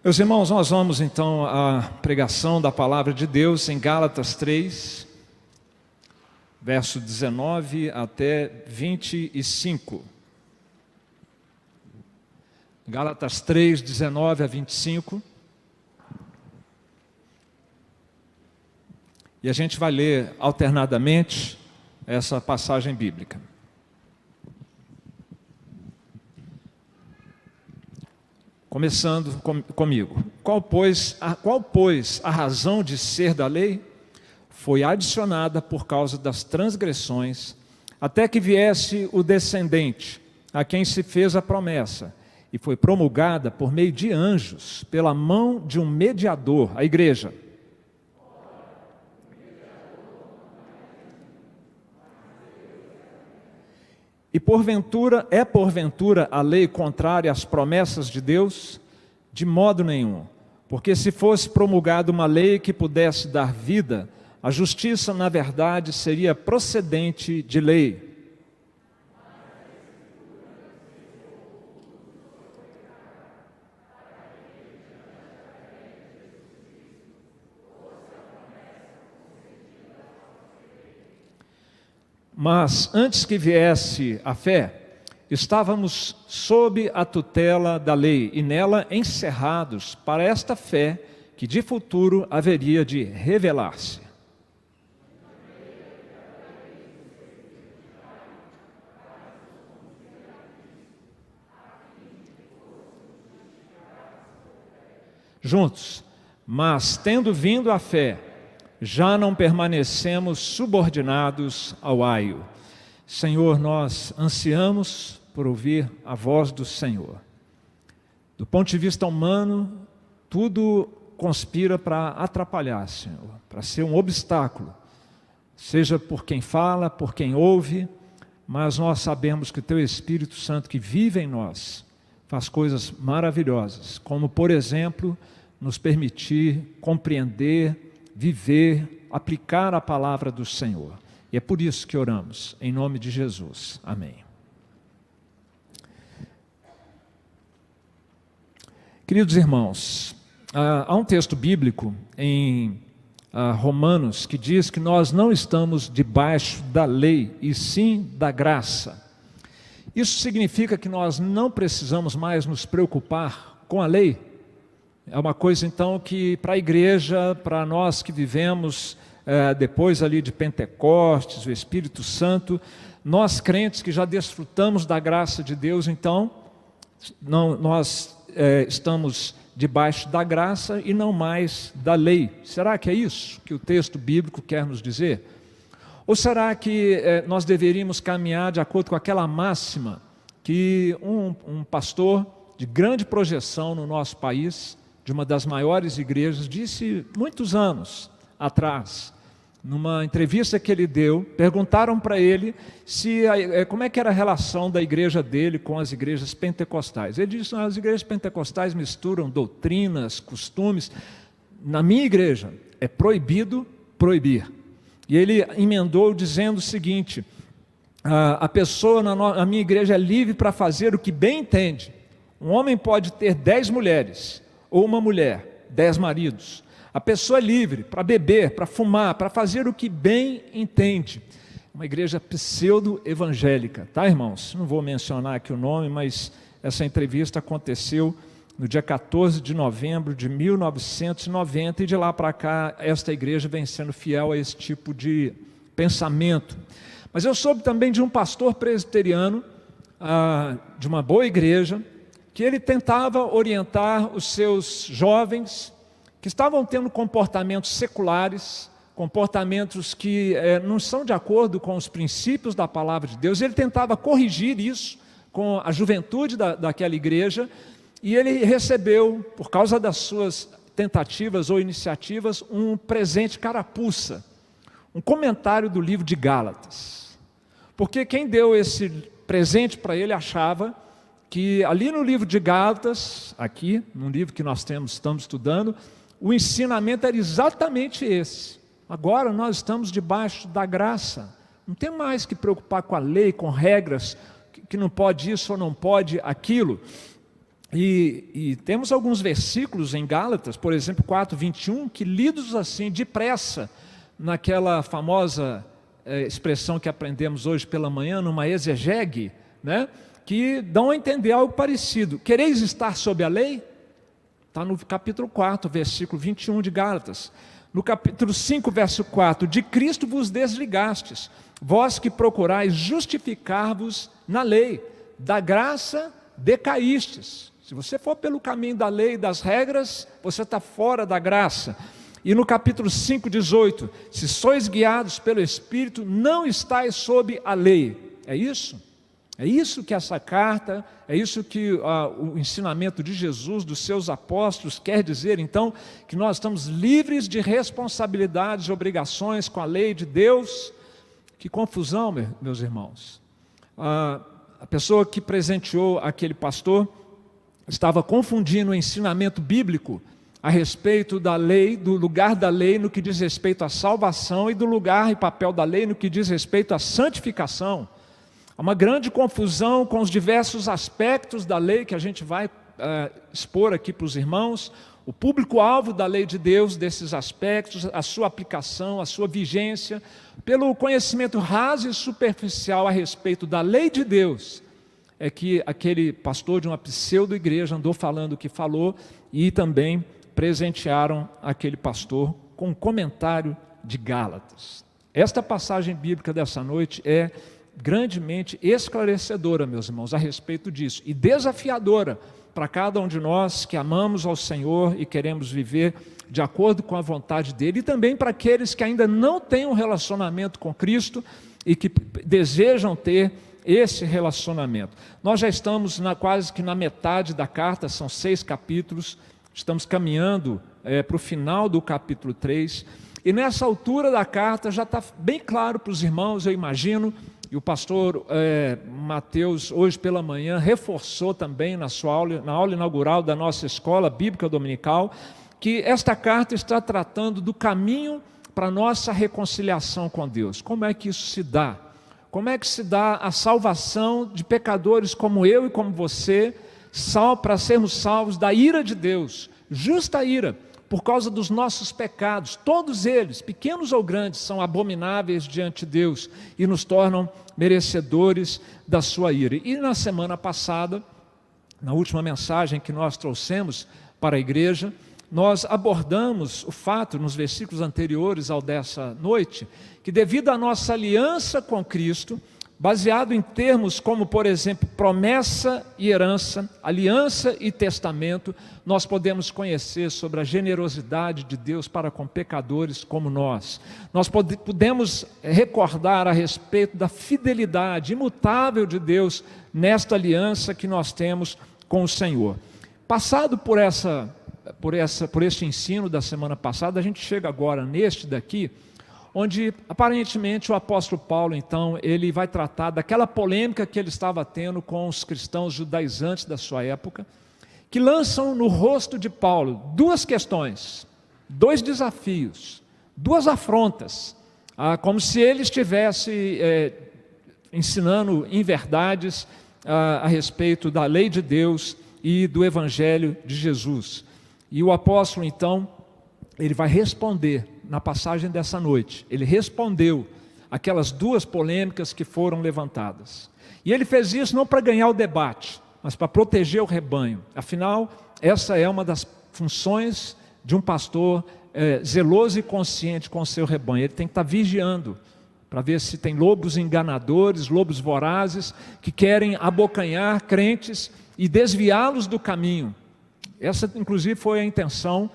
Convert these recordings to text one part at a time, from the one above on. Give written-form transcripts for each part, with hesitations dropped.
Meus irmãos, nós vamos então à pregação da palavra de Deus em Gálatas 3, verso 19 até 25. Gálatas 3, 19 a 25. E a gente vai ler alternadamente essa passagem bíblica. Começando comigo. Qual, pois, a razão de ser da lei? Foi adicionada por causa das transgressões, até que viesse o descendente, a quem se fez a promessa, e foi promulgada por meio de anjos, pela mão de um mediador, a igreja. E porventura a lei contrária às promessas de Deus? De modo nenhum. Porque se fosse promulgada uma lei que pudesse dar vida, a justiça, na verdade, seria procedente de lei. Mas antes que viesse a fé, estávamos sob a tutela da lei e nela encerrados para esta fé que de futuro haveria de revelar-se. Juntos, mas tendo vindo a fé, já não permanecemos subordinados ao aio. Senhor, nós ansiamos por ouvir a voz do Senhor. Do ponto de vista humano, tudo conspira para atrapalhar, Senhor, para ser um obstáculo, seja por quem fala, por quem ouve, mas nós sabemos que o Teu Espírito Santo que vive em nós faz coisas maravilhosas, como, por exemplo, nos permitir compreender, viver, aplicar a palavra do Senhor. E é por isso que oramos, em nome de Jesus. Amém. Queridos irmãos, há um texto bíblico em Romanos que diz que nós não estamos debaixo da lei, e sim da graça. Isso significa que nós não precisamos mais nos preocupar com a lei. É uma coisa então que para a igreja, para nós que vivemos depois ali de Pentecostes, o Espírito Santo, nós crentes que já desfrutamos da graça de Deus, então nós estamos debaixo da graça e não mais da lei. Será que é isso que o texto bíblico quer nos dizer? Ou será que nós deveríamos caminhar de acordo com aquela máxima que um pastor de grande projeção no nosso país, de uma das maiores igrejas, disse muitos anos atrás, numa entrevista que ele deu, perguntaram para ele como é que era a relação da igreja dele com as igrejas pentecostais. Ele disse: as igrejas pentecostais misturam doutrinas, costumes. Na minha igreja é proibido proibir. E ele emendou dizendo o seguinte: a pessoa na minha igreja é livre para fazer o que bem entende. Um homem pode ter 10 mulheres, ou uma mulher, 10 maridos. A pessoa é livre para beber, para fumar, para fazer o que bem entende. Uma igreja pseudo-evangélica, tá, irmãos? Não vou mencionar aqui o nome, mas essa entrevista aconteceu no dia 14 de novembro de 1990, e de lá para cá esta igreja vem sendo fiel a esse tipo de pensamento. Mas eu soube também de um pastor presbiteriano, de uma boa igreja, que ele tentava orientar os seus jovens que estavam tendo comportamentos seculares, comportamentos que não são de acordo com os princípios da palavra de Deus. Ele tentava corrigir isso com a juventude daquela igreja, e ele recebeu, por causa das suas tentativas ou iniciativas, um presente carapuça, um comentário do livro de Gálatas. Porque quem deu esse presente para ele achava que ali no livro de Gálatas, aqui, no livro que nós estamos estudando, o ensinamento era exatamente esse. Agora nós estamos debaixo da graça. Não tem mais que preocupar com a lei, com regras, que não pode isso ou não pode aquilo. E temos alguns versículos em Gálatas, por exemplo, 4:21, que lidos assim, depressa, naquela famosa expressão que aprendemos hoje pela manhã, numa exegese, né? Que dão a entender algo parecido. Quereis estar sob a lei? Está no capítulo 4, versículo 21 de Gálatas. No capítulo 5, verso 4, de Cristo vos desligastes, vós que procurais justificar-vos na lei, da graça decaístes. Se você for pelo caminho da lei e das regras, você está fora da graça. E no capítulo 5, 18, se sois guiados pelo Espírito, não estáis sob a lei. É isso? É isso que essa carta, é isso que o ensinamento de Jesus, dos seus apóstolos, quer dizer, então, que nós estamos livres de responsabilidades e obrigações com a lei de Deus. Que confusão, meus irmãos. A pessoa que presenteou aquele pastor estava confundindo o ensinamento bíblico a respeito da lei, do lugar da lei no que diz respeito à salvação e do lugar e papel da lei no que diz respeito à santificação. Há uma grande confusão com os diversos aspectos da lei que a gente vai expor aqui para os irmãos, o público-alvo da lei de Deus, desses aspectos, a sua aplicação, a sua vigência, pelo conhecimento raso e superficial a respeito da lei de Deus, é que aquele pastor de uma pseudo-igreja andou falando o que falou e também presentearam aquele pastor com um comentário de Gálatas. Esta passagem bíblica dessa noite é grandemente esclarecedora, meus irmãos, a respeito disso, e desafiadora para cada um de nós que amamos ao Senhor e queremos viver de acordo com a vontade dEle, e também para aqueles que ainda não têm um relacionamento com Cristo e que desejam ter esse relacionamento. Nós já estamos quase que na metade da carta, são 6 capítulos, estamos caminhando para o final do capítulo 3, e nessa altura da carta já está bem claro para os irmãos, eu imagino, e o pastor Mateus, hoje pela manhã, reforçou também na aula inaugural da nossa escola bíblica dominical, que esta carta está tratando do caminho para a nossa reconciliação com Deus. Como é que isso se dá? Como é que se dá a salvação de pecadores como eu e como você, para sermos salvos da ira de Deus, justa ira, por causa dos nossos pecados, todos eles, pequenos ou grandes, são abomináveis diante de Deus e nos tornam merecedores da sua ira. E na semana passada, na última mensagem que nós trouxemos para a igreja, nós abordamos o fato, nos versículos anteriores ao dessa noite, que devido à nossa aliança com Cristo, baseado em termos como, por exemplo, promessa e herança, aliança e testamento, nós podemos conhecer sobre a generosidade de Deus para com pecadores como nós. Nós podemos recordar a respeito da fidelidade imutável de Deus nesta aliança que nós temos com o Senhor. Passado por este ensino da semana passada, a gente chega agora neste daqui, onde aparentemente o apóstolo Paulo, então, ele vai tratar daquela polêmica que ele estava tendo com os cristãos judaizantes da sua época, que lançam no rosto de Paulo 2 questões, 2 desafios, 2 afrontas, como se ele estivesse ensinando inverdades a respeito da lei de Deus e do evangelho de Jesus. E o apóstolo, então, ele vai responder na passagem dessa noite. Ele respondeu aquelas 2 polêmicas que foram levantadas. E ele fez isso não para ganhar o debate, mas para proteger o rebanho. Afinal, essa é uma das funções de um pastor zeloso e consciente com o seu rebanho. Ele tem que estar vigiando para ver se tem lobos enganadores, lobos vorazes, que querem abocanhar crentes e desviá-los do caminho. Essa, inclusive, foi a intenção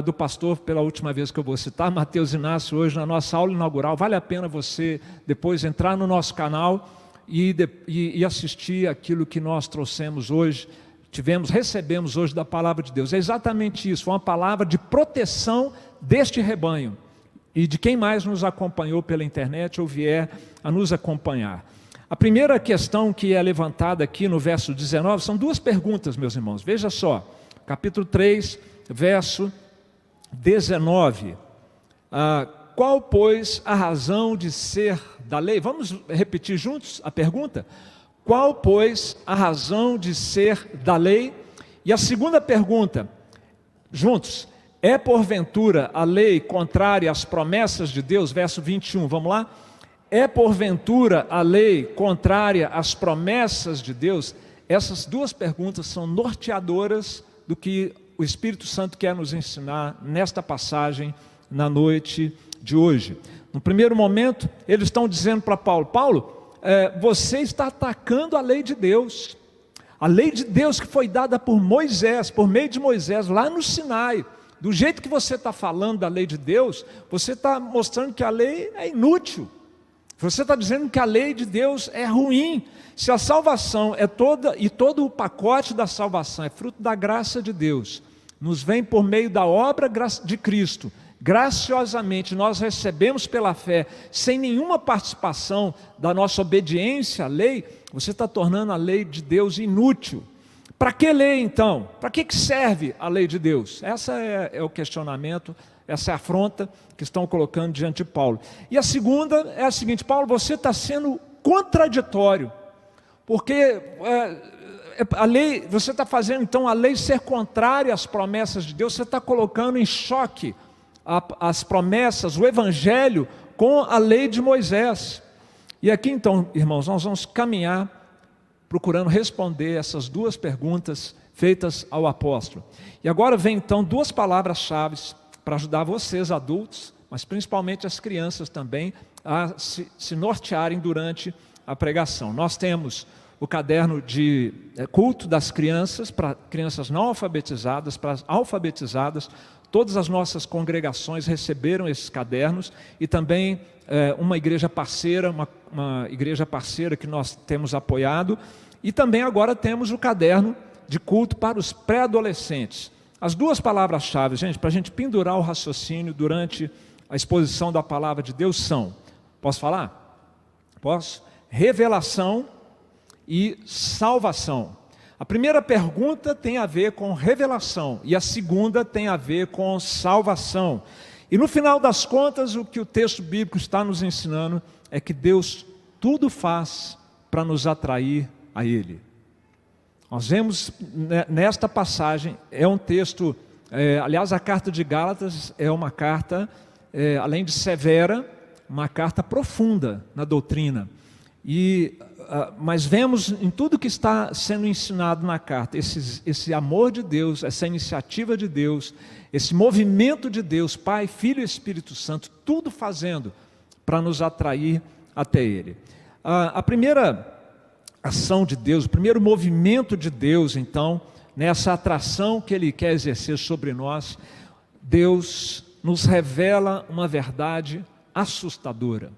do pastor, pela última vez que eu vou citar, Mateus Inácio, hoje na nossa aula inaugural. Vale a pena você depois entrar no nosso canal e assistir aquilo que nós trouxemos hoje, recebemos hoje da palavra de Deus. É exatamente isso, foi uma palavra de proteção deste rebanho e de quem mais nos acompanhou pela internet ou vier a nos acompanhar. A primeira questão que é levantada aqui no verso 19, são 2 perguntas, meus irmãos, veja só, capítulo 3, verso 19, qual, pois, a razão de ser da lei? Vamos repetir juntos a pergunta? Qual, pois, a razão de ser da lei? E a segunda pergunta, juntos, é porventura a lei contrária às promessas de Deus? Verso 21, vamos lá? É porventura a lei contrária às promessas de Deus? Essas duas perguntas são norteadoras do que o Espírito Santo quer nos ensinar nesta passagem, na noite de hoje. No primeiro momento, eles estão dizendo para Paulo: Paulo, você está atacando a lei de Deus. A lei de Deus que foi dada por Moisés, por meio de Moisés, lá no Sinai. Do jeito que você está falando da lei de Deus, você está mostrando que a lei é inútil. Você está dizendo que a lei de Deus é ruim. Se a salvação é toda, e todo o pacote da salvação é fruto da graça de Deus, nos vem por meio da obra de Cristo, graciosamente nós recebemos pela fé, sem nenhuma participação da nossa obediência à lei, você está tornando a lei de Deus inútil. Para que lei então? Para que serve a lei de Deus? Esse é o questionamento, essa é a afronta que estão colocando diante de Paulo. E a segunda é a seguinte: Paulo, você está sendo contraditório, porque a lei, você está fazendo então a lei ser contrária às promessas de Deus, você está colocando em choque as promessas, o Evangelho com a lei de Moisés. E aqui então, irmãos, nós vamos caminhar procurando responder essas duas perguntas feitas ao apóstolo. E agora vem então duas palavras-chave para ajudar vocês adultos, mas principalmente as crianças também, a se nortearem durante a pregação. Nós temos o caderno de culto das crianças, para crianças não alfabetizadas, para as alfabetizadas. Todas as nossas congregações receberam esses cadernos, e também uma igreja parceira, uma igreja parceira que nós temos apoiado, e também agora temos o caderno de culto para os pré-adolescentes. As duas palavras-chave, gente, para a gente pendurar o raciocínio durante a exposição da palavra de Deus são, posso falar? Posso? Revelação e salvação. A primeira pergunta tem a ver com revelação e a segunda tem a ver com salvação. E no final das contas, o que o texto bíblico está nos ensinando é que Deus tudo faz para nos atrair a Ele. Nós vemos nesta passagem, é um texto, aliás, a carta de Gálatas é uma carta, além de severa, uma carta profunda na doutrina. Mas vemos em tudo que está sendo ensinado na carta, esse amor de Deus, essa iniciativa de Deus, esse movimento de Deus, Pai, Filho e Espírito Santo, tudo fazendo para nos atrair até Ele. A primeira ação de Deus, o primeiro movimento de Deus, então, nessa atração que Ele quer exercer sobre nós, Deus nos revela uma verdade assustadora.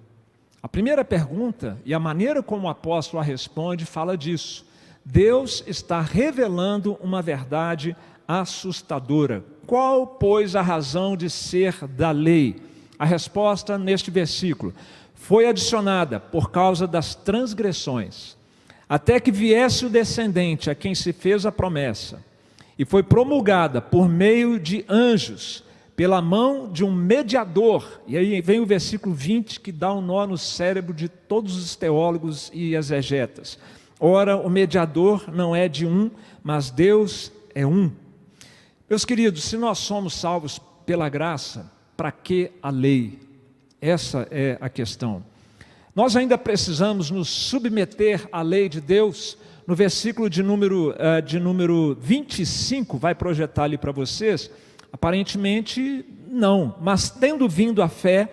A primeira pergunta, e a maneira como o apóstolo a responde, fala disso. Deus está revelando uma verdade assustadora. Qual, pois, a razão de ser da lei? A resposta neste versículo: foi adicionada por causa das transgressões, até que viesse o descendente a quem se fez a promessa, e foi promulgada por meio de anjos, pela mão de um mediador. E aí vem o versículo 20, que dá um nó no cérebro de todos os teólogos e exegetas. Ora, o mediador não é de um, mas Deus é um. Meus queridos, se nós somos salvos pela graça, para que a lei? Essa é a questão. Nós ainda precisamos nos submeter à lei de Deus. No versículo de número 25, vai projetar ali para vocês. Aparentemente não, mas tendo vindo a fé,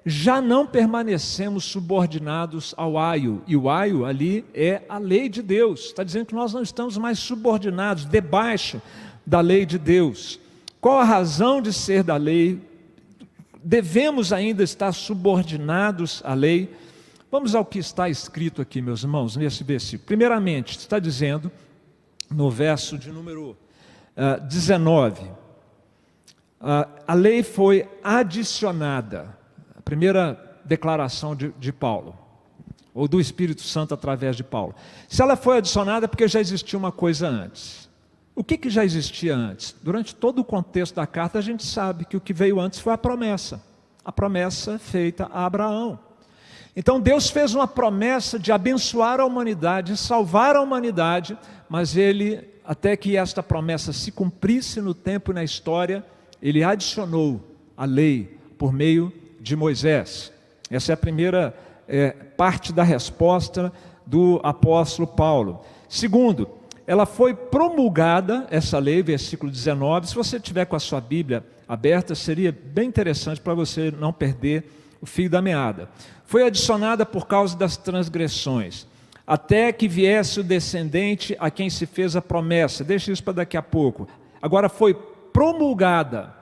já não permanecemos subordinados ao aio, e o aio ali é a lei de Deus. Está dizendo que nós não estamos mais subordinados, debaixo da lei de Deus. Qual a razão de ser da lei? Devemos ainda estar subordinados à lei? Vamos ao que está escrito aqui, meus irmãos, nesse versículo. Primeiramente, está dizendo, no verso de número 19, a lei foi adicionada. A primeira declaração de Paulo, ou do Espírito Santo através de Paulo. Se ela foi adicionada é porque já existia uma coisa antes. O que já existia antes? Durante todo o contexto da carta a gente sabe que o que veio antes foi a promessa feita a Abraão. Então Deus fez uma promessa de abençoar a humanidade, salvar a humanidade, mas Ele até que esta promessa se cumprisse no tempo e na história, ele adicionou a lei por meio de Moisés. Essa é a primeira parte da resposta do apóstolo Paulo. Segundo, ela foi promulgada, essa lei, versículo 19, se você tiver com a sua Bíblia aberta, seria bem interessante para você não perder o fio da meada. Foi adicionada por causa das transgressões, até que viesse o descendente a quem se fez a promessa. Deixa isso para daqui a pouco. Agora foi promulgada.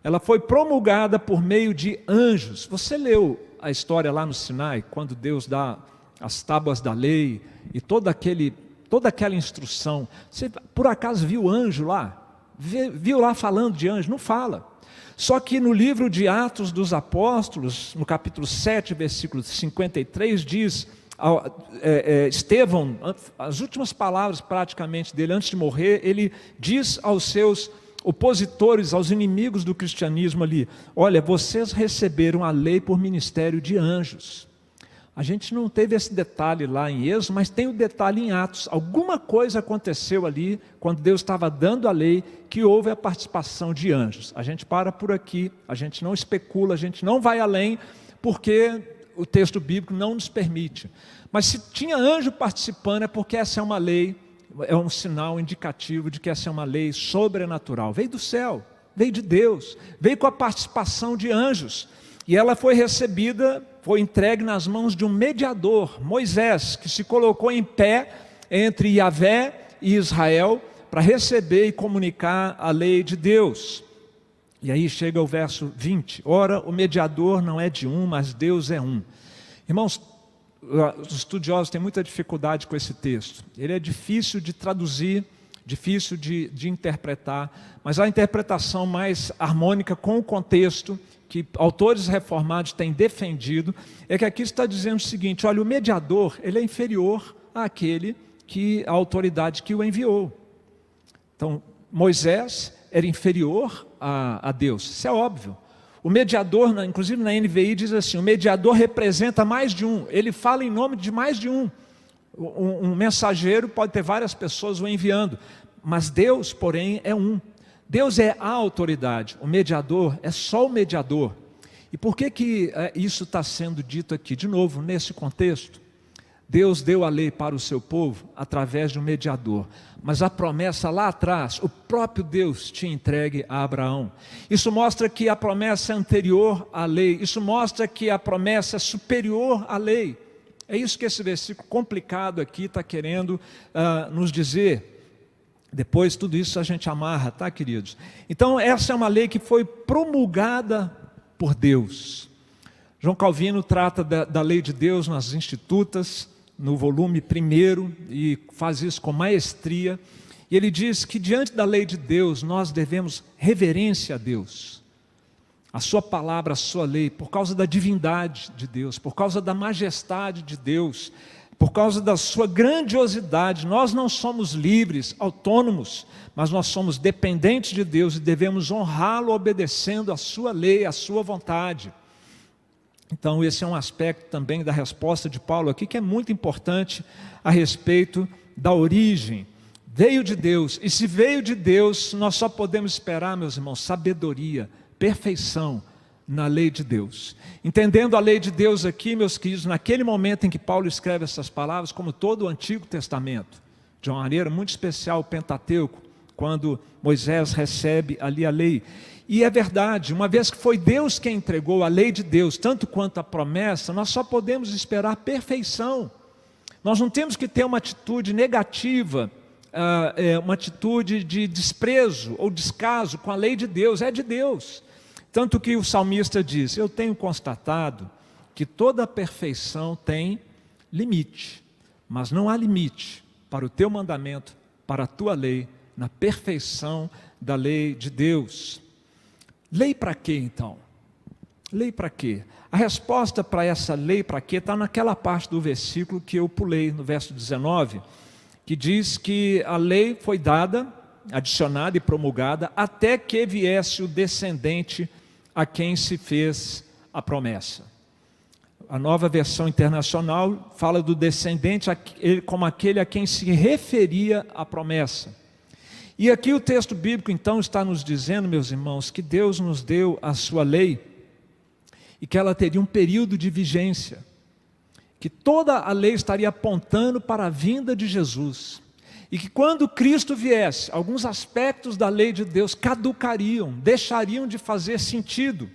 Ela foi promulgada por meio de anjos. Você leu a história lá no Sinai, quando Deus dá as tábuas da lei e toda aquela instrução. Você por acaso viu anjo lá? Viu lá falando de anjo? Não fala. Só que no livro de Atos dos Apóstolos, no capítulo 7, versículo 53, diz, Estevão, as últimas palavras praticamente dele, antes de morrer, ele diz aos seus opositores, aos inimigos do cristianismo ali: olha, vocês receberam a lei por ministério de anjos. A gente não teve esse detalhe lá em Êxodo, mas tem o detalhe em Atos. Alguma coisa aconteceu ali, quando Deus estava dando a lei, que houve a participação de anjos. A gente para por aqui, a gente não especula, a gente não vai além, porque o texto bíblico não nos permite. Mas se tinha anjo participando, é porque essa é uma lei, é um sinal indicativo de que essa é uma lei sobrenatural. Veio do céu, veio de Deus, veio com a participação de anjos. E ela foi recebida, foi entregue nas mãos de um mediador, Moisés, que se colocou em pé entre Yahvé e Israel para receber e comunicar a lei de Deus. E aí chega o verso 20. Ora, o mediador não é de um, mas Deus é um. Irmãos, os estudiosos têm muita dificuldade com esse texto. Ele é difícil de traduzir, difícil de interpretar, mas a interpretação mais harmônica com o contexto que autores reformados têm defendido, é que aqui está dizendo o seguinte: olha, o mediador, ele é inferior àquele a autoridade que o enviou. Então, Moisés era inferior a Deus, isso é óbvio. O mediador, inclusive na NVI diz assim, o mediador representa mais de um, ele fala em nome de mais de um. Um mensageiro pode ter várias pessoas o enviando, mas Deus, porém, é um. Deus é a autoridade, o mediador é só o mediador. E por que isso está sendo dito aqui? De novo, nesse contexto, Deus deu a lei para o seu povo através de um mediador. Mas a promessa lá atrás, o próprio Deus tinha entregue a Abraão. Isso mostra que a promessa é anterior à lei. Isso mostra que a promessa é superior à lei. É isso que esse versículo complicado aqui está querendo nos dizer. Depois tudo isso a gente amarra, tá, queridos? Então essa é uma lei que foi promulgada por Deus. João Calvino trata da lei de Deus nas Institutas, no volume 1, e faz isso com maestria. E ele diz que diante da lei de Deus nós devemos reverência a Deus, a sua palavra, a sua lei, por causa da divindade de Deus, por causa da majestade de Deus, por causa da sua grandiosidade. Nós não somos livres, autônomos, mas nós somos dependentes de Deus e devemos honrá-lo obedecendo a sua lei, a sua vontade. Então esse é um aspecto também da resposta de Paulo aqui, que é muito importante a respeito da origem. Veio de Deus, e se veio de Deus, nós só podemos esperar, meus irmãos, sabedoria, perfeição na lei de Deus. Entendendo a lei de Deus aqui, meus queridos, naquele momento em que Paulo escreve essas palavras, como todo o Antigo Testamento, de uma maneira muito especial o Pentateuco, quando Moisés recebe ali a lei. E é verdade, uma vez que foi Deus quem entregou a lei de Deus, tanto quanto a promessa, nós só podemos esperar perfeição. Nós não temos que ter uma atitude negativa, uma atitude de desprezo ou descaso com a lei de Deus, é de Deus. Tanto que o salmista diz: eu tenho constatado que toda perfeição tem limite, mas não há limite para o teu mandamento, para a tua lei, na perfeição da lei de Deus. Lei para quê então? Lei para quê? A resposta para essa lei para quê está naquela parte do versículo que eu pulei, no verso 19, que diz que a lei foi dada, adicionada e promulgada, até que viesse o descendente a quem se fez a promessa. A Nova Versão Internacional fala do descendente como aquele a quem se referia a promessa. E aqui o texto bíblico então está nos dizendo, meus irmãos, que Deus nos deu a sua lei e que ela teria um período de vigência, que toda a lei estaria apontando para a vinda de Jesus, e que quando Cristo viesse, alguns aspectos da lei de Deus caducariam, deixariam de fazer sentido.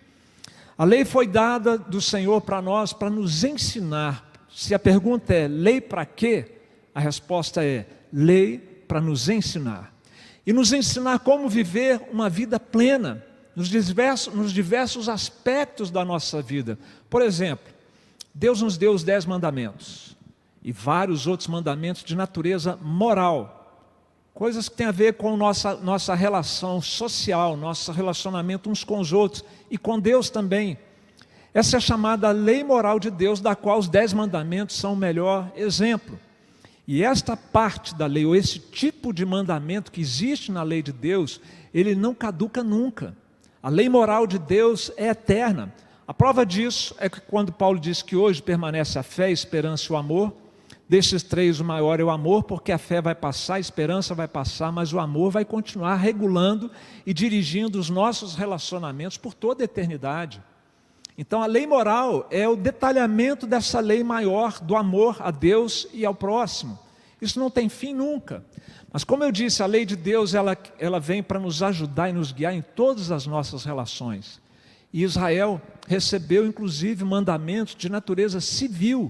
A lei foi dada do Senhor para nós, para nos ensinar. Se a pergunta é, lei para quê? A resposta é, lei para nos ensinar. E nos ensinar como viver uma vida plena, nos diversos aspectos da nossa vida. Por exemplo, Deus nos deu os 10 mandamentos e vários outros mandamentos de natureza moral, coisas que têm a ver com nossa relação social, nosso relacionamento uns com os outros e com Deus também. Essa é a chamada lei moral de Deus, da qual os 10 mandamentos são o melhor exemplo. E esta parte da lei, ou esse tipo de mandamento que existe na lei de Deus, ele não caduca nunca. A lei moral de Deus é eterna. A prova disso é que quando Paulo diz que hoje permanece a fé, a esperança e o amor, desses 3 o maior é o amor, porque a fé vai passar, a esperança vai passar, mas o amor vai continuar regulando e dirigindo os nossos relacionamentos por toda a eternidade. Então a lei moral é o detalhamento dessa lei maior do amor a Deus e ao próximo. Isso não tem fim nunca. Mas como eu disse, a lei de Deus ela vem para nos ajudar e nos guiar em todas as nossas relações. E Israel recebeu inclusive mandamentos de natureza civil.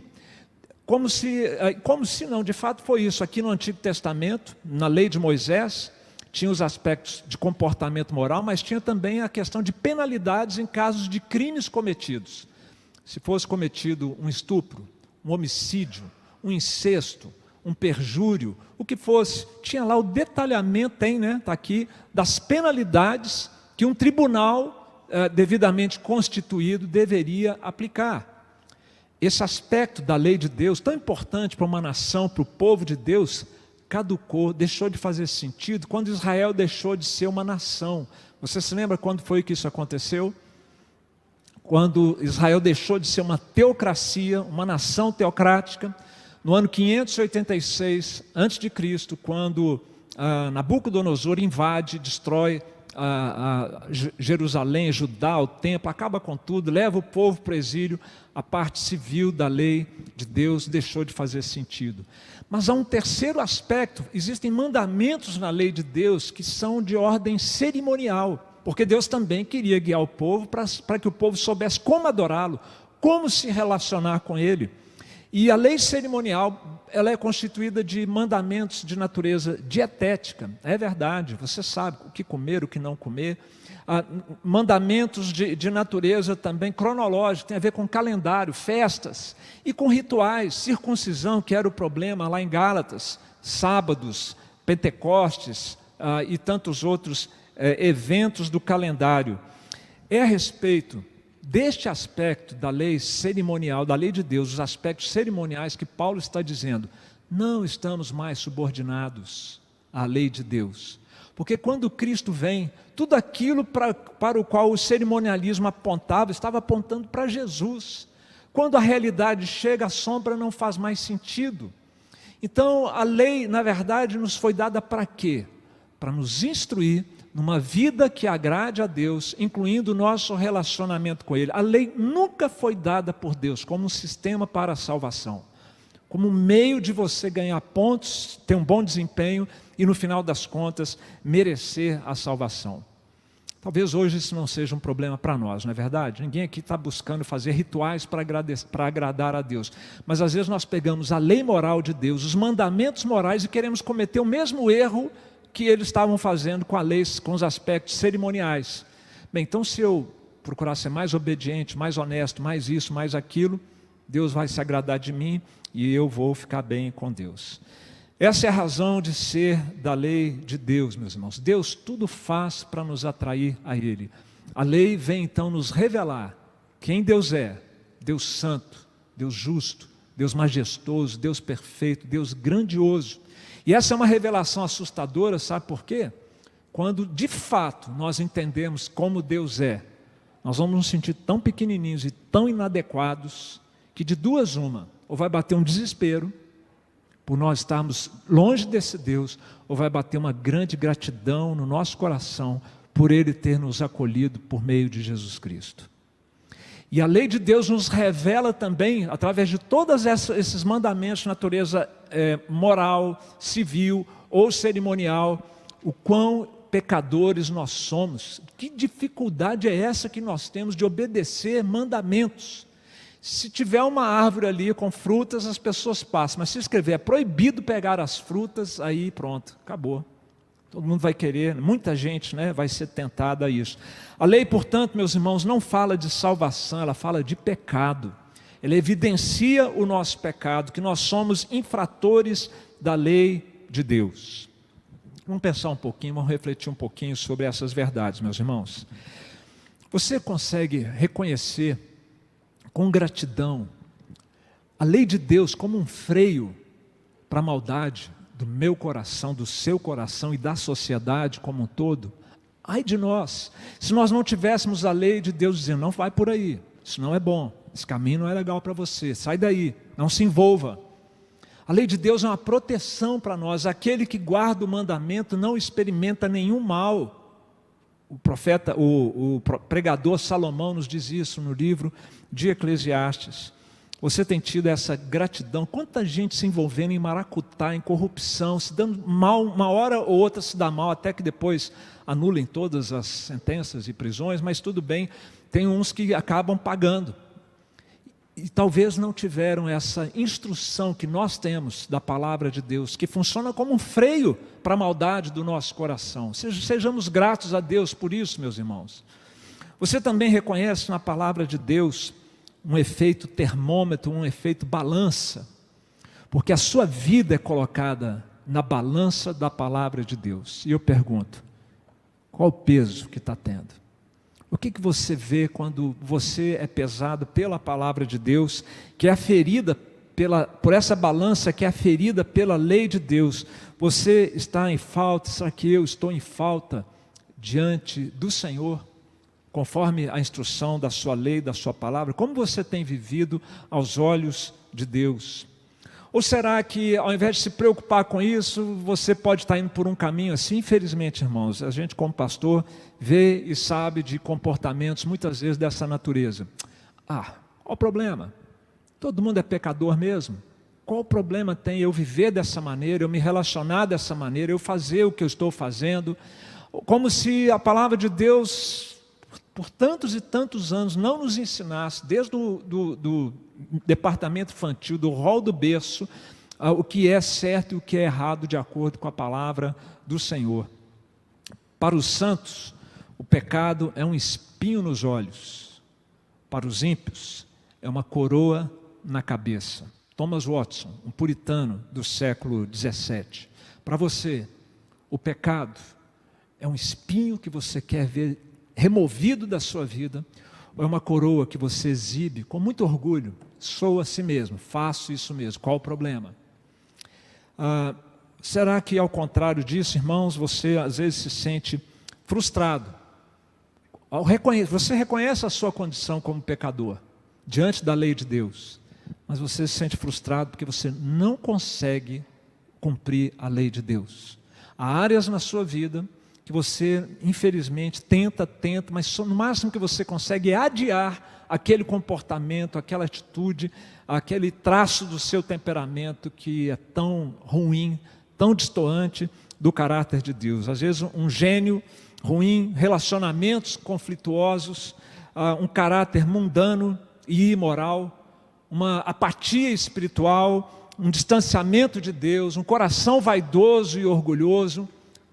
Como se não, de fato foi isso. Aqui no Antigo Testamento, na lei de Moisés, tinha os aspectos de comportamento moral, mas tinha também a questão de penalidades em casos de crimes cometidos. Se fosse cometido um estupro, um homicídio, um incesto, um perjúrio, o que fosse, tinha lá o detalhamento, está aqui, das penalidades que um tribunal devidamente constituído deveria aplicar. Esse aspecto da lei de Deus, tão importante para uma nação, para o povo de Deus, caducou, deixou de fazer sentido quando Israel deixou de ser uma nação. Você se lembra quando foi que isso aconteceu? Quando Israel deixou de ser uma teocracia, uma nação teocrática, no ano 586 a.C., quando Nabucodonosor invade, destrói Jerusalém, Judá, o templo, acaba com tudo, leva o povo para o exílio, a parte civil da lei de Deus deixou de fazer sentido. Mas há um terceiro aspecto, existem mandamentos na lei de Deus que são de ordem cerimonial, porque Deus também queria guiar o povo para que o povo soubesse como adorá-lo, como se relacionar com Ele. E a lei cerimonial, ela é constituída de mandamentos de natureza dietética, é verdade, você sabe o que comer, o que não comer. Mandamentos de natureza também cronológica, tem a ver com calendário, festas e com rituais, circuncisão, que era o problema lá em Gálatas, sábados, Pentecostes e tantos outros eventos do calendário. É a respeito deste aspecto da lei cerimonial, da lei de Deus, os aspectos cerimoniais que Paulo está dizendo, não estamos mais subordinados à lei de Deus. Porque quando Cristo vem, tudo aquilo para o qual o cerimonialismo apontava, estava apontando para Jesus. Quando a realidade chega, a sombra não faz mais sentido. Então a lei, na verdade, nos foi dada para quê? Para nos instruir numa vida que agrade a Deus, incluindo o nosso relacionamento com Ele. A lei nunca foi dada por Deus como um sistema para a salvação, como um meio de você ganhar pontos, ter um bom desempenho e no final das contas merecer a salvação. Talvez hoje isso não seja um problema para nós, não é verdade? Ninguém aqui está buscando fazer rituais para agradar a Deus. Mas às vezes nós pegamos a lei moral de Deus, os mandamentos morais e queremos cometer o mesmo erro que eles estavam fazendo com a lei, com os aspectos cerimoniais. Bem, então se eu procurar ser mais obediente, mais honesto, mais isso, mais aquilo, Deus vai se agradar de mim e eu vou ficar bem com Deus. Essa é a razão de ser da lei de Deus, meus irmãos. Deus tudo faz para nos atrair a Ele. A lei vem então nos revelar quem Deus é: Deus santo, Deus justo, Deus majestoso, Deus perfeito, Deus grandioso. E essa é uma revelação assustadora, sabe por quê? Quando de fato nós entendemos como Deus é, nós vamos nos sentir tão pequenininhos e tão inadequados, que de duas uma, ou vai bater um desespero, por nós estarmos longe desse Deus, ou vai bater uma grande gratidão no nosso coração por Ele ter nos acolhido por meio de Jesus Cristo. E a lei de Deus nos revela também, através de todos esses mandamentos de natureza moral, civil ou cerimonial, o quão pecadores nós somos. Que dificuldade é essa que nós temos de obedecer mandamentos? Se tiver uma árvore ali com frutas, as pessoas passam, mas se escrever é proibido pegar as frutas, aí pronto, acabou. Todo mundo vai querer, muita gente, né, vai ser tentada a isso. A lei, portanto, meus irmãos, não fala de salvação, ela fala de pecado. Ela evidencia o nosso pecado, que nós somos infratores da lei de Deus. Vamos pensar um pouquinho, vamos refletir um pouquinho sobre essas verdades, meus irmãos. Você consegue reconhecer com gratidão a lei de Deus como um freio para a maldade do meu coração, do seu coração e da sociedade como um todo? Ai de nós, se nós não tivéssemos a lei de Deus dizendo, não vai por aí, isso não é bom, esse caminho não é legal para você, sai daí, não se envolva. A lei de Deus é uma proteção para nós, aquele que guarda o mandamento não experimenta nenhum mal. O profeta, o pregador Salomão nos diz isso no livro de Eclesiastes. Você tem tido essa gratidão? Quanta gente se envolvendo em maracutá, em corrupção, se dando mal, uma hora ou outra se dá mal, até que depois anulem todas as sentenças e prisões, mas tudo bem, tem uns que acabam pagando. E talvez não tiveram essa instrução que nós temos da palavra de Deus, que funciona como um freio para a maldade do nosso coração. Sejamos gratos a Deus por isso, meus irmãos. Você também reconhece na palavra de Deus um efeito termômetro, um efeito balança, porque a sua vida é colocada na balança da palavra de Deus. E eu pergunto, qual o peso que está tendo? O que você vê quando você é pesado pela palavra de Deus, que é aferida por essa balança, que é aferida pela lei de Deus? Você está em falta, será que eu estou em falta diante do Senhor, conforme a instrução da sua lei, da sua palavra? Como você tem vivido aos olhos de Deus? Ou será que ao invés de se preocupar com isso, você pode estar indo por um caminho assim? Infelizmente, irmãos, a gente como pastor vê e sabe de comportamentos muitas vezes dessa natureza. Qual o problema? Todo mundo é pecador mesmo. Qual o problema tem eu viver dessa maneira, eu me relacionar dessa maneira, eu fazer o que eu estou fazendo? Como se a palavra de Deus, por tantos e tantos anos, não nos ensinasse, desde do departamento infantil, do rol do berço, o que é certo e o que é errado de acordo com a palavra do Senhor. Para os santos, o pecado é um espinho nos olhos. Para os ímpios, é uma coroa na cabeça. Thomas Watson, um puritano do século XVII. Para você, o pecado é um espinho que você quer ver removido da sua vida, ou é uma coroa que você exibe com muito orgulho? Sou a si mesmo, faço isso mesmo, qual o problema? Será que ao contrário disso, irmãos, você às vezes se sente frustrado? Você reconhece a sua condição como pecador, diante da lei de Deus, mas você se sente frustrado porque você não consegue cumprir a lei de Deus. Há áreas na sua vida que você, infelizmente, tenta, mas no máximo que você consegue é adiar aquele comportamento, aquela atitude, aquele traço do seu temperamento que é tão ruim, tão destoante do caráter de Deus. Às vezes um gênio ruim, relacionamentos conflituosos, um caráter mundano e imoral, uma apatia espiritual, um distanciamento de Deus, um coração vaidoso e orgulhoso.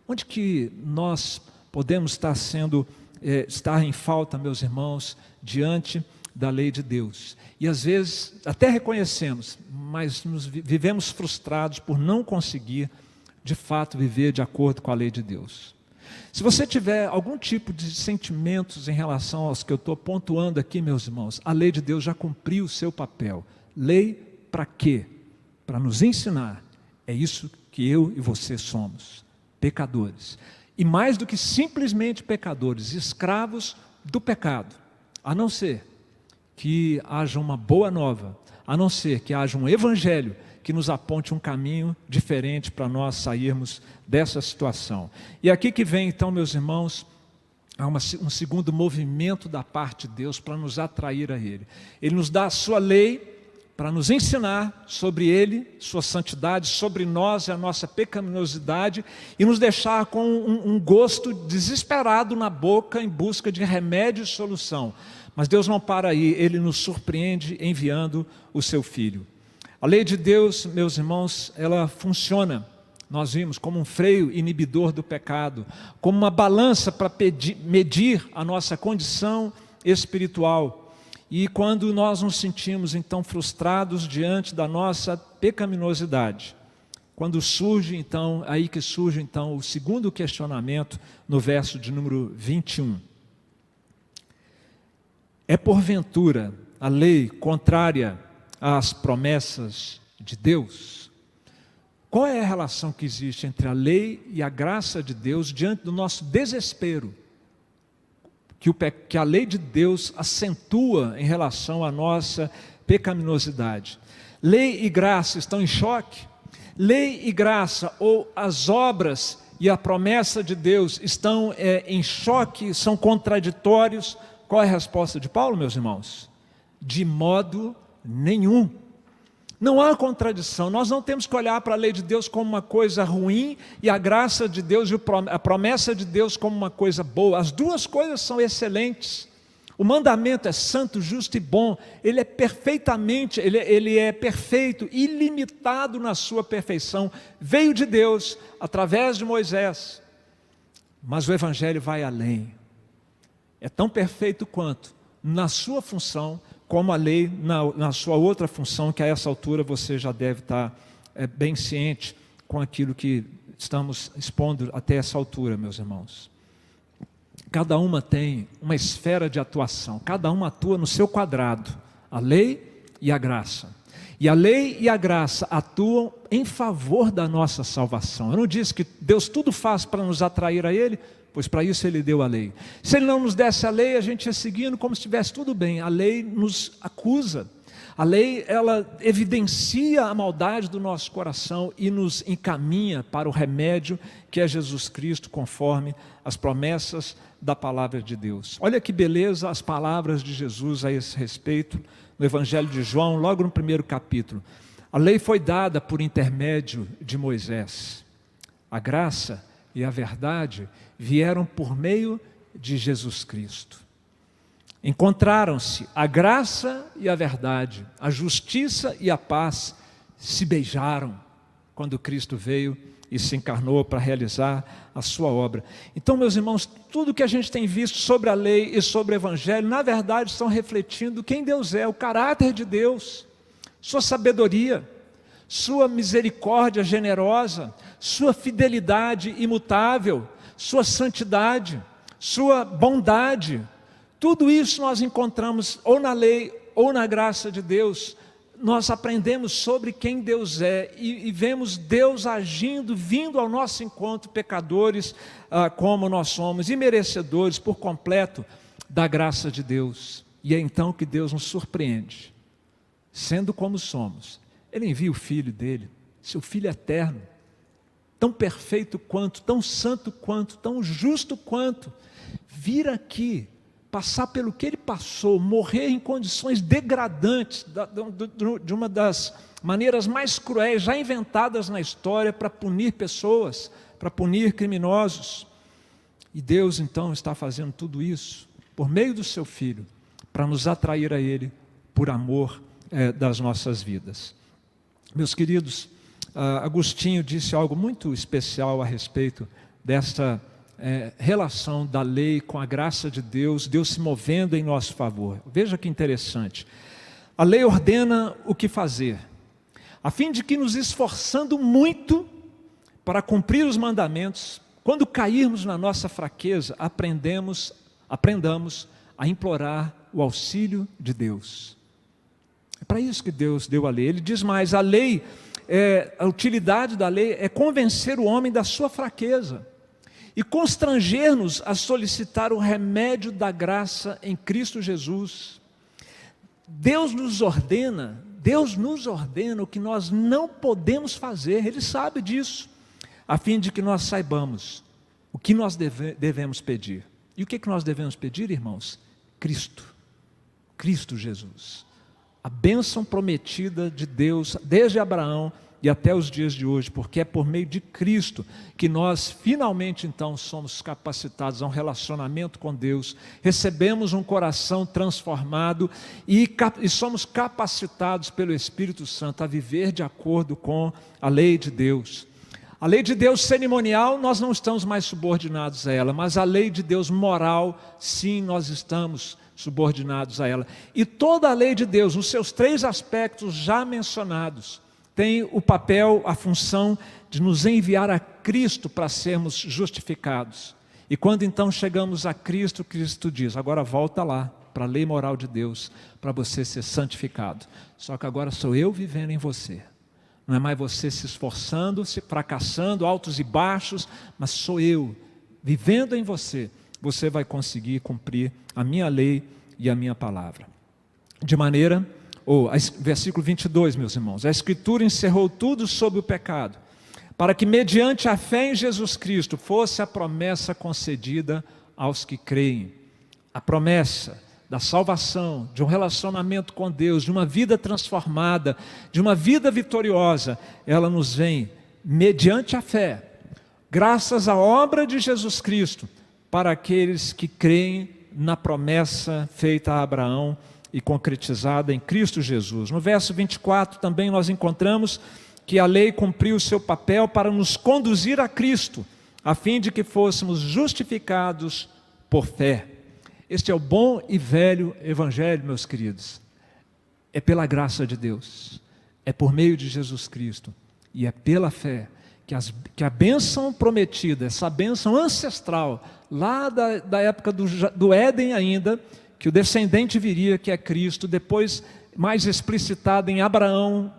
Onde que nós podemos estar em falta, meus irmãos, diante da lei de Deus? E às vezes até reconhecemos, mas vivemos frustrados por não conseguir, de fato, viver de acordo com a lei de Deus. Se você tiver algum tipo de sentimentos em relação aos que eu estou pontuando aqui, meus irmãos, a lei de Deus já cumpriu o seu papel. Lei para quê? Para nos ensinar. É isso que eu e você somos. Pecadores, e mais do que simplesmente pecadores, escravos do pecado, a não ser que haja uma boa nova, a não ser que haja um evangelho que nos aponte um caminho diferente para nós sairmos dessa situação. E aqui que vem então, meus irmãos, há um segundo movimento da parte de Deus para nos atrair a Ele. Ele nos dá a sua lei para nos ensinar sobre Ele, sua santidade, sobre nós e a nossa pecaminosidade, e nos deixar com um gosto desesperado na boca em busca de remédio e solução. Mas Deus não para aí, Ele nos surpreende enviando o seu Filho. A lei de Deus, meus irmãos, ela funciona, nós vimos, como um freio inibidor do pecado, como uma balança para medir a nossa condição espiritual. E quando nós nos sentimos então frustrados diante da nossa pecaminosidade, quando surge então, aí que surge então o segundo questionamento no verso de número 21. É porventura a lei contrária às promessas de Deus? Qual é a relação que existe entre a lei e a graça de Deus diante do nosso desespero? Que a lei de Deus acentua em relação à nossa pecaminosidade. Lei e graça estão em choque? Lei e graça, ou as obras e a promessa de Deus estão em choque, são contraditórios? Qual é a resposta de Paulo, meus irmãos? De modo nenhum. Não há contradição. Nós não temos que olhar para a lei de Deus como uma coisa ruim e a graça de Deus e a promessa de Deus como uma coisa boa. As duas coisas são excelentes. O mandamento é santo, justo e bom. Ele é ele é perfeito, ilimitado na sua perfeição. Veio de Deus através de Moisés. Mas o evangelho vai além. É tão perfeito quanto na sua função, como a lei na sua outra função, que a essa altura você já deve estar bem ciente com aquilo que estamos expondo até essa altura, meus irmãos. Cada uma tem uma esfera de atuação, cada uma atua no seu quadrado, a lei e a graça. E a lei e a graça atuam em favor da nossa salvação. Eu não disse que Deus tudo faz para nos atrair a Ele? Pois para isso Ele deu a lei. Se Ele não nos desse a lei, a gente ia seguindo como se estivesse tudo bem. A lei nos acusa. A lei, ela evidencia a maldade do nosso coração e nos encaminha para o remédio que é Jesus Cristo, conforme as promessas da palavra de Deus. Olha que beleza as palavras de Jesus a esse respeito, no Evangelho de João, logo no primeiro capítulo. A lei foi dada por intermédio de Moisés. A graça e a verdade vieram por meio de Jesus Cristo. Encontraram-se a graça e a verdade, a justiça e a paz se beijaram quando Cristo veio e se encarnou para realizar a sua obra. Então, meus irmãos, tudo que a gente tem visto sobre a lei e sobre o evangelho, na verdade estão refletindo quem Deus é, o caráter de Deus, sua sabedoria, sua misericórdia generosa, sua fidelidade imutável, sua santidade, sua bondade. Tudo isso nós encontramos ou na lei ou na graça de Deus. Nós aprendemos sobre quem Deus é e vemos Deus agindo, vindo ao nosso encontro, pecadores como nós somos, e merecedores por completo da graça de Deus. E é então que Deus nos surpreende, sendo como somos. Ele envia o Filho dele, seu Filho eterno, tão perfeito quanto, tão santo quanto, tão justo quanto, vir aqui, passar pelo que ele passou, morrer em condições degradantes, de uma das maneiras mais cruéis já inventadas na história para punir pessoas, para punir criminosos. E Deus então está fazendo tudo isso por meio do seu Filho, para nos atrair a Ele por amor das nossas vidas. Meus queridos, Agostinho disse algo muito especial a respeito desta relação da lei com a graça de Deus, Deus se movendo em nosso favor. Veja que interessante. A lei ordena o que fazer, a fim de que nos esforçando muito para cumprir os mandamentos, quando cairmos na nossa fraqueza, aprendamos a implorar o auxílio de Deus. É para isso que Deus deu a lei. Ele diz mais, a utilidade da lei é convencer o homem da sua fraqueza e constranger-nos a solicitar o remédio da graça em Cristo Jesus. Deus nos ordena, Deus nos ordena o que nós não podemos fazer, Ele sabe disso, a fim de que nós saibamos o que nós devemos pedir. E o que nós devemos pedir, irmãos? Cristo Jesus. A bênção prometida de Deus desde Abraão e até os dias de hoje, porque é por meio de Cristo que nós finalmente então somos capacitados a um relacionamento com Deus, recebemos um coração transformado e somos capacitados pelo Espírito Santo a viver de acordo com a lei de Deus. A lei de Deus cerimonial, nós não estamos mais subordinados a ela, mas a lei de Deus moral, sim, nós estamos subordinados a ela. E toda a lei de Deus, nos seus 3 aspectos já mencionados, tem o papel, a função de nos enviar a Cristo para sermos justificados. E quando então chegamos a Cristo, Cristo diz, agora volta lá, para a lei moral de Deus, para você ser santificado. Só que agora sou eu vivendo em você. Não é mais você se esforçando, se fracassando, altos e baixos, mas sou eu, vivendo em você. Você vai conseguir cumprir a minha lei e a minha palavra. De maneira, versículo 22, meus irmãos, a Escritura encerrou tudo sobre o pecado, para que mediante a fé em Jesus Cristo fosse a promessa concedida aos que creem. A promessa da salvação, de um relacionamento com Deus, de uma vida transformada, de uma vida vitoriosa, ela nos vem mediante a fé, graças à obra de Jesus Cristo, para aqueles que creem na promessa feita a Abraão e concretizada em Cristo Jesus. No verso 24 também nós encontramos que a lei cumpriu o seu papel para nos conduzir a Cristo, a fim de que fôssemos justificados por fé. Este é o bom e velho Evangelho, meus queridos. É pela graça de Deus, é por meio de Jesus Cristo, e é pela fé que a bênção prometida, essa bênção ancestral, lá da época do Éden ainda, que o descendente viria, que é Cristo, depois mais explicitada em Abraão,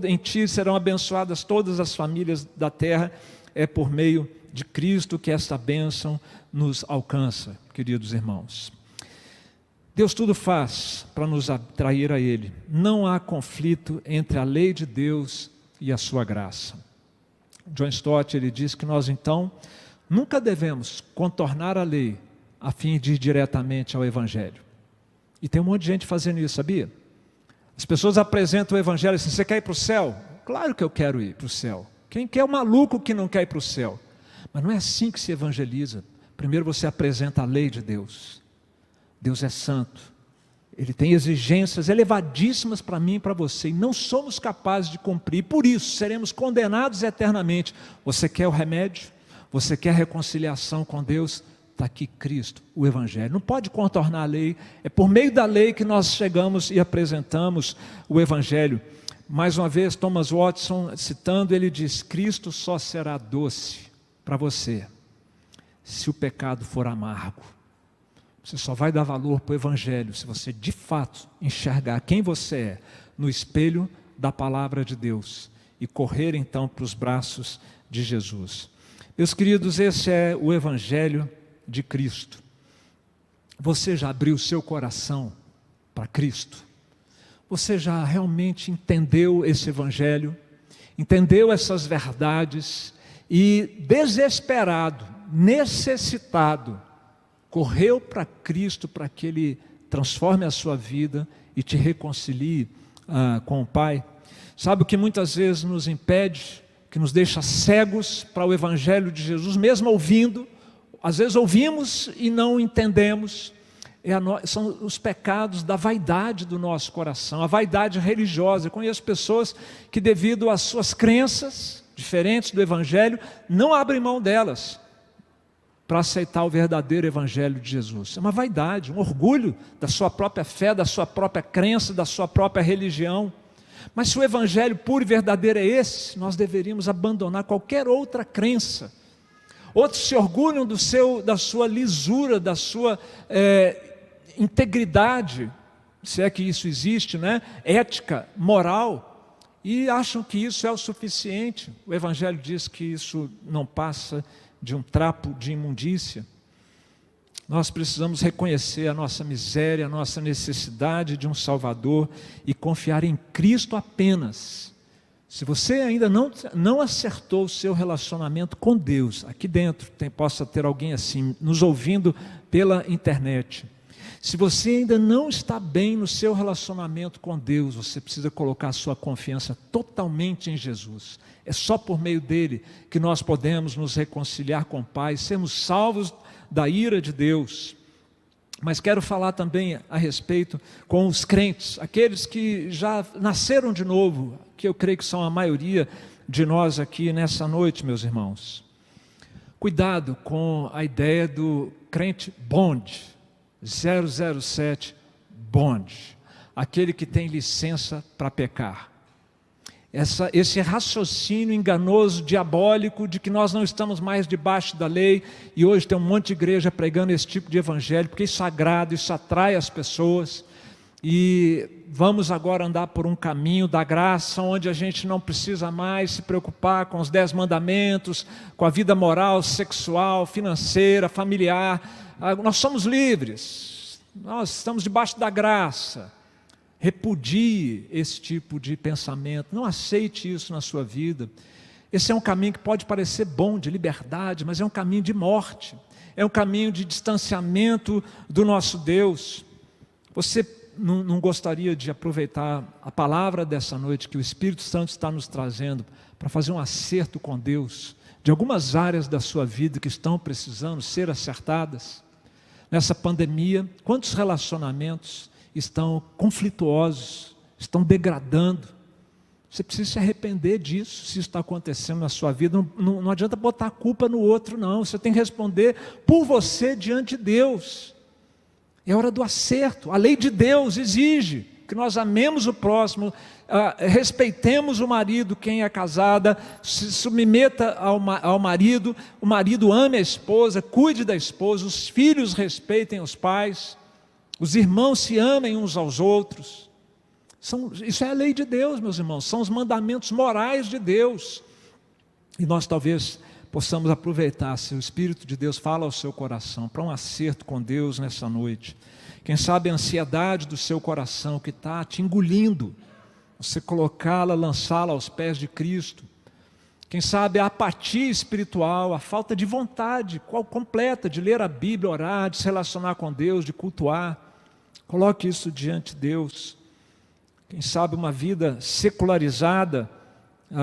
em ti serão abençoadas todas as famílias da terra, é por meio de Cristo que esta bênção nos alcança, queridos irmãos. Deus tudo faz para nos atrair a Ele. Não há conflito entre a lei de Deus e a sua graça. John Stott, ele diz que nós então nunca devemos contornar a lei a fim de ir diretamente ao Evangelho. E tem um monte de gente fazendo isso, sabia? As pessoas apresentam o Evangelho assim, você quer ir para o céu? Claro que eu quero ir para o céu. Quem quer é o maluco que não quer ir para o céu? Mas não é assim que se evangeliza. Primeiro você apresenta a lei de Deus. Deus é santo. Ele tem exigências elevadíssimas para mim e para você. E não somos capazes de cumprir. Por isso seremos condenados eternamente. Você quer o remédio? Você quer reconciliação com Deus? Está aqui Cristo, o Evangelho. Não pode contornar a lei. É por meio da lei que nós chegamos e apresentamos o Evangelho. Mais uma vez, Thomas Watson, citando, ele diz, Cristo só será doce para você se o pecado for amargo. Você só vai dar valor para o Evangelho se você de fato enxergar quem você é no espelho da palavra de Deus e correr então para os braços de Jesus. Meus queridos, esse é o Evangelho de Cristo. Você já abriu seu coração para Cristo? Você já realmente entendeu esse Evangelho? Entendeu essas verdades? E desesperado, necessitado, correu para Cristo para que Ele transforme a sua vida e te reconcilie com o Pai. Sabe o que muitas vezes nos impede, que nos deixa cegos para o Evangelho de Jesus, mesmo ouvindo? Às vezes ouvimos e não entendemos. São os pecados da vaidade do nosso coração, a vaidade religiosa. Eu conheço pessoas que, devido às suas crenças diferentes do Evangelho, não abrem mão delas para aceitar o verdadeiro Evangelho de Jesus. É uma vaidade, um orgulho da sua própria fé, da sua própria crença, da sua própria religião. Mas se o Evangelho puro e verdadeiro é esse, nós deveríamos abandonar qualquer outra crença. Outros se orgulham da sua lisura, da sua integridade, se é que isso existe, né? Ética, moral, e acham que isso é o suficiente. O Evangelho diz que isso não passa de um trapo de imundícia. Nós precisamos reconhecer a nossa miséria, a nossa necessidade de um Salvador e confiar em Cristo apenas. Se você ainda não acertou o seu relacionamento com Deus, aqui dentro possa ter alguém assim, nos ouvindo pela internet. Se você ainda não está bem no seu relacionamento com Deus, você precisa colocar a sua confiança totalmente em Jesus. É só por meio dele que nós podemos nos reconciliar com o Pai, sermos salvos da ira de Deus. Mas quero falar também a respeito com os crentes, aqueles que já nasceram de novo, que eu creio que são a maioria de nós aqui nessa noite, meus irmãos. Cuidado com a ideia do crente bonde, 007 bonde, aquele que tem licença para pecar. Esse raciocínio enganoso, diabólico, de que nós não estamos mais debaixo da lei, e hoje tem um monte de igreja pregando esse tipo de evangelho, porque isso agrada, isso atrai as pessoas, e vamos agora andar por um caminho da graça, onde a gente não precisa mais se preocupar com os 10 mandamentos, com a vida moral, sexual, financeira, familiar. Nós somos livres, nós estamos debaixo da graça. Repudie esse tipo de pensamento, não aceite isso na sua vida. Esse é um caminho que pode parecer bom, de liberdade, mas é um caminho de morte, é um caminho de distanciamento do nosso Deus. Você não gostaria de aproveitar a palavra dessa noite que o Espírito Santo está nos trazendo para fazer um acerto com Deus, de algumas áreas da sua vida que estão precisando ser acertadas? Nessa pandemia, quantos relacionamentos estão conflituosos, estão degradando? Você precisa se arrepender disso, se isso está acontecendo na sua vida. Não adianta botar a culpa no outro, não. Você tem que responder por você diante de Deus. É hora do acerto. A lei de Deus exige que nós amemos o próximo, respeitemos o marido, quem é casada, se submeta ao marido, o marido ame a esposa, cuide da esposa, os filhos respeitem os pais, os irmãos se amem uns aos outros. Isso é a lei de Deus, meus irmãos, são os mandamentos morais de Deus. E nós talvez possamos aproveitar, se o Espírito de Deus fala ao seu coração, para um acerto com Deus nessa noite. Quem sabe a ansiedade do seu coração que está te engolindo, você colocá-la, lançá-la aos pés de Cristo. Quem sabe a apatia espiritual, a falta de vontade completa de ler a Bíblia, orar, de se relacionar com Deus, de cultuar. Coloque isso diante de Deus. Quem sabe uma vida secularizada,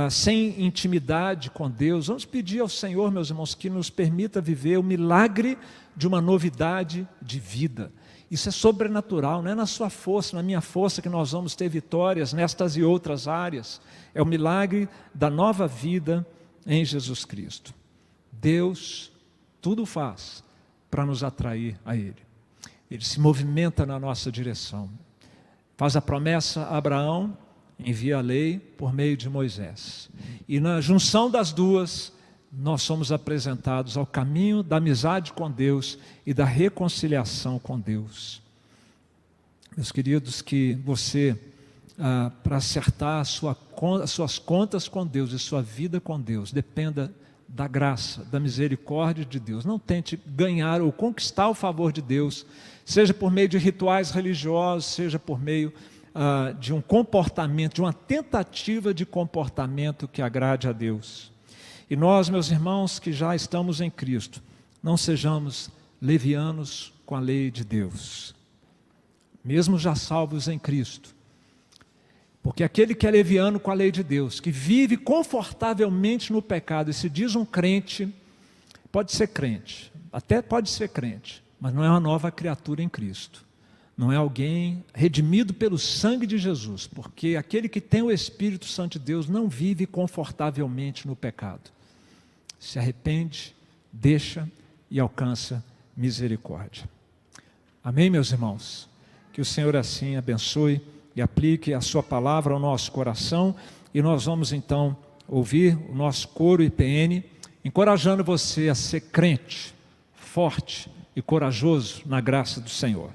sem intimidade com Deus. Vamos pedir ao Senhor, meus irmãos, que nos permita viver o milagre de uma novidade de vida. Isso é sobrenatural, não é na sua força, na minha força que nós vamos ter vitórias nestas e outras áreas. É o milagre da nova vida em Jesus Cristo. Deus tudo faz para nos atrair a Ele. Ele se movimenta na nossa direção. Faz a promessa a Abraão, envia a lei por meio de Moisés. E na junção das duas, nós somos apresentados ao caminho da amizade com Deus e da reconciliação com Deus. Meus queridos, que você, para acertar as suas contas com Deus e sua vida com Deus, dependa da graça, da misericórdia de Deus. Não tente ganhar ou conquistar o favor de Deus, seja por meio de rituais religiosos, seja por meio de um comportamento, de uma tentativa de comportamento que agrade a Deus. E nós, meus irmãos, que já estamos em Cristo, não sejamos levianos com a lei de Deus, mesmo já salvos em Cristo. Porque aquele que é leviano com a lei de Deus, que vive confortavelmente no pecado e se diz um crente, pode ser crente, até pode ser crente, mas não é uma nova criatura em Cristo. Não é alguém redimido pelo sangue de Jesus, porque aquele que tem o Espírito Santo de Deus não vive confortavelmente no pecado. Se arrepende, deixa e alcança misericórdia. Amém, meus irmãos? Que o Senhor assim abençoe e aplique a sua palavra ao nosso coração, e nós vamos então ouvir o nosso coro IPN, encorajando você a ser crente, forte e corajoso na graça do Senhor.